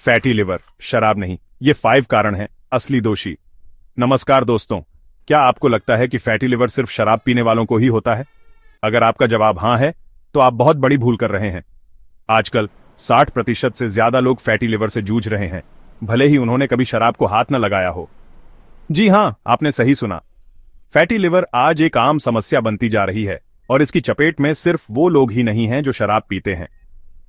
Fatty liver, शराब नहीं, ये 5 कारण हैं असली दोषी। नमस्कार दोस्तों, क्या आपको लगता है कि फैटी लिवर सिर्फ शराब पीने वालों को ही होता है? अगर आपका जवाब हां है, तो आप बहुत बड़ी भूल कर रहे हैं। आजकल 60% से ज्यादा लोग फैटी लिवर से जूझ रहे हैं, भले ही उन्होंने कभी शराब को हाथ न लगाया हो। जी हां, आपने सही सुना। फैटी लिवर आज एक आम समस्या बनती जा रही है और इसकी चपेट में सिर्फ वो लोग ही नहीं हैं जो शराब पीते हैं।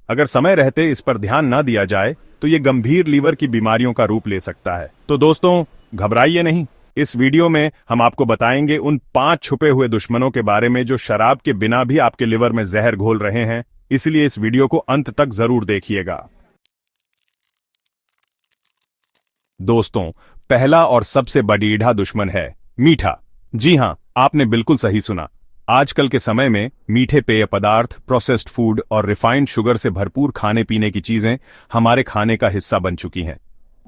अगर समय रहते इस पर ध्यान न दिया जाए तो ये गंभीर लीवर की बीमारियों का रूप ले सकता है। तो दोस्तों, घबराइए नहीं। इस वीडियो में हम आपको बताएंगे उन 5 छुपे हुए दुश्मनों के बारे में जो शराब के बिना भी आपके लिवर में जहर घोल रहे हैं, इसलिए इस वीडियो को अंत तक जरूर देखिएगा। दोस्तों, पहला और सबसे बड़ीढ़ा दुश्मन है मीठा। जी हां, आपने बिल्कुल सही सुना। आजकल के समय में मीठे पेय पदार्थ, प्रोसेस्ड फूड और रिफाइंड शुगर से भरपूर खाने पीने की चीजें हमारे खाने का हिस्सा बन चुकी हैं।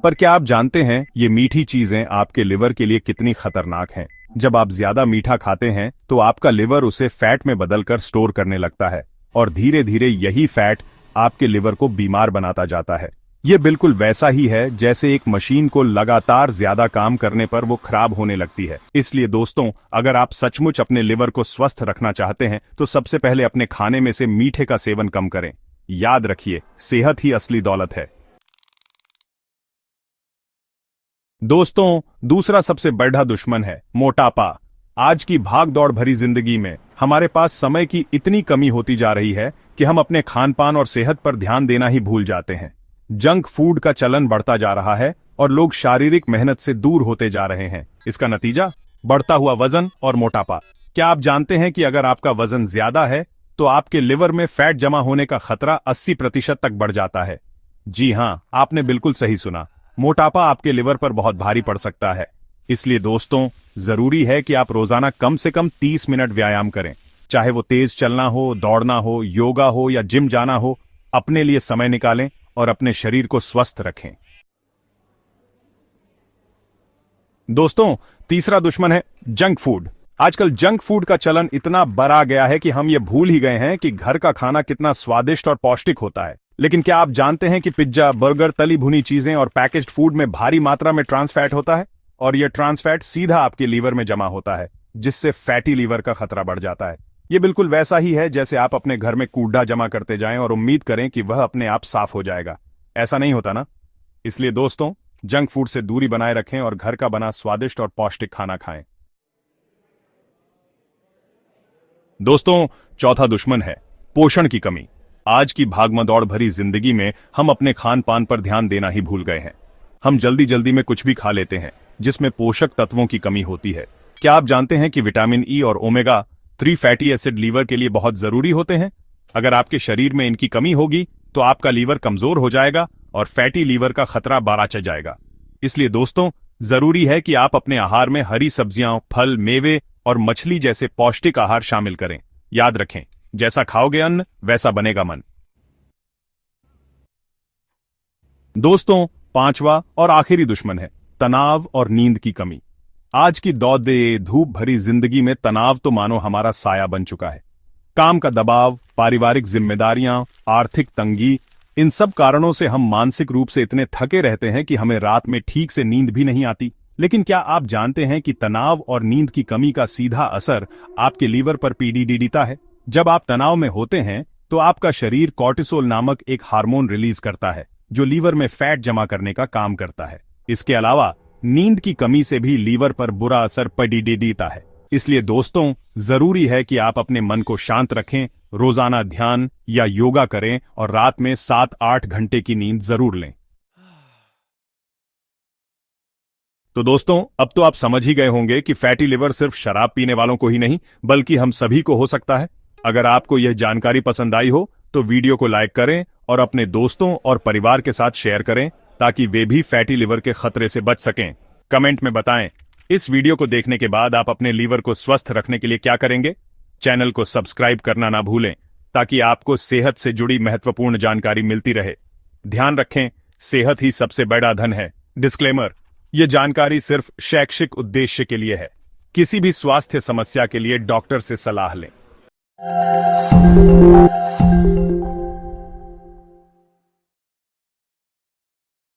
पर क्या आप जानते हैं ये मीठी चीजें आपके लिवर के लिए कितनी खतरनाक हैं? जब आप ज्यादा मीठा खाते हैं तो आपका लिवर उसे फैट में बदलकर स्टोर करने लगता है और धीरे धीरे यही फैट आपके लिवर को बीमार बनाता जाता है। ये बिल्कुल वैसा ही है जैसे एक मशीन को लगातार ज्यादा काम करने पर वो खराब होने लगती है। इसलिए दोस्तों, अगर आप सचमुच अपने लिवर को स्वस्थ रखना चाहते हैं तो सबसे पहले अपने खाने में से मीठे का सेवन कम करें। याद रखिए, सेहत ही असली दौलत है। दोस्तों, दूसरा सबसे बड़ा दुश्मन है मोटापा। आज की भाग दौड़ भरी जिंदगी में हमारे पास समय की इतनी कमी होती जा रही है कि हम अपने खान पान और सेहत पर ध्यान देना ही भूल जाते हैं। जंक फूड का चलन बढ़ता जा रहा है और लोग शारीरिक मेहनत से दूर होते जा रहे हैं। इसका नतीजा बढ़ता हुआ वजन और मोटापा। क्या आप जानते हैं कि अगर आपका वजन ज्यादा है तो आपके लिवर में फैट जमा होने का खतरा 80% तक बढ़ जाता है। जी हां, आपने बिल्कुल सही सुना। मोटापा आपके लिवर पर बहुत भारी पड़ सकता है। इसलिए दोस्तों, जरूरी है कि आप रोजाना कम से कम 30 मिनट व्यायाम करें। चाहे वो तेज चलना हो, दौड़ना हो, योगा हो या जिम जाना हो, अपने लिए समय निकालें और अपने शरीर को स्वस्थ रखें। दोस्तों, तीसरा दुश्मन है जंक फूड। आजकल जंक फूड का चलन इतना बढ़ा गया है कि हम ये भूल ही गए हैं कि घर का खाना कितना स्वादिष्ट और पौष्टिक होता है। लेकिन क्या आप जानते हैं कि पिज्जा, बर्गर, तली भुनी चीजें और पैकेज्ड फूड में भारी मात्रा में ट्रांस फैट होता है और यह ट्रांस फैट सीधा आपके लीवर में जमा होता है, जिससे फैटी लीवर का खतरा बढ़ जाता है। ये बिल्कुल वैसा ही है जैसे आप अपने घर में कूड़ा जमा करते जाएं और उम्मीद करें कि वह अपने आप साफ हो जाएगा। ऐसा नहीं होता ना। इसलिए दोस्तों, जंक फूड से दूरी बनाए रखें और घर का बना स्वादिष्ट और पौष्टिक खाना खाएं। दोस्तों, चौथा दुश्मन है पोषण की कमी। आज की भागदौड़ भरी जिंदगी में हम अपने खान पान पर ध्यान देना ही भूल गए हैं। हम जल्दी जल्दी में कुछ भी खा लेते हैं जिसमें पोषक तत्वों की कमी होती है। क्या आप जानते हैं कि विटामिन ई और ओमेगा 3 फैटी एसिड लीवर के लिए बहुत जरूरी होते हैं? अगर आपके शरीर में इनकी कमी होगी तो आपका लीवर कमजोर हो जाएगा और फैटी लीवर का खतरा बढ़ता जाएगा। इसलिए दोस्तों, जरूरी है कि आप अपने आहार में हरी सब्जियां, फल, मेवे और मछली जैसे पौष्टिक आहार शामिल करें। याद रखें, जैसा खाओगे अन्न वैसा बनेगा मन। दोस्तों, पांचवा और आखिरी दुश्मन है तनाव और नींद की कमी। आज की दौड़े धूप भरी जिंदगी में तनाव तो मानो हमारा साया बन चुका है। काम का दबाव, पारिवारिक जिम्मेदारियां, आर्थिक तंगी, इन सब कारणों से हम मानसिक रूप से इतने थके रहते हैं कि हमें रात में ठीक से नींद भी नहीं आती। लेकिन क्या आप जानते हैं कि तनाव और नींद की कमी का सीधा असर आपके लीवर पर पीड़ता है? जब आप तनाव में होते हैं तो आपका शरीर कॉर्टिसोल नामक एक हार्मोन रिलीज करता है जो लीवर में फैट जमा करने का काम करता है। इसके अलावा नींद की कमी से भी लीवर पर बुरा असर पड़ता है। इसलिए दोस्तों, जरूरी है कि आप अपने मन को शांत रखें, रोजाना ध्यान या योगा करें और रात में 7-8 घंटे की नींद जरूर लें। तो दोस्तों, अब तो आप समझ ही गए होंगे कि फैटी लिवर सिर्फ शराब पीने वालों को ही नहीं बल्कि हम सभी को हो सकता है। अगर आपको यह जानकारी पसंद आई हो तो वीडियो को लाइक करें और अपने दोस्तों और परिवार के साथ शेयर करें ताकि वे भी फैटी लिवर के खतरे से बच सकें। कमेंट में बताएं, इस वीडियो को देखने के बाद आप अपने लीवर को स्वस्थ रखने के लिए क्या करेंगे। चैनल को सब्सक्राइब करना ना भूलें ताकि आपको सेहत से जुड़ी महत्वपूर्ण जानकारी मिलती रहे। ध्यान रखें, सेहत ही सबसे बड़ा धन है। डिस्क्लेमर, यह जानकारी सिर्फ शैक्षिक उद्देश्य के लिए है। किसी भी स्वास्थ्य समस्या के लिए डॉक्टर से सलाह लें।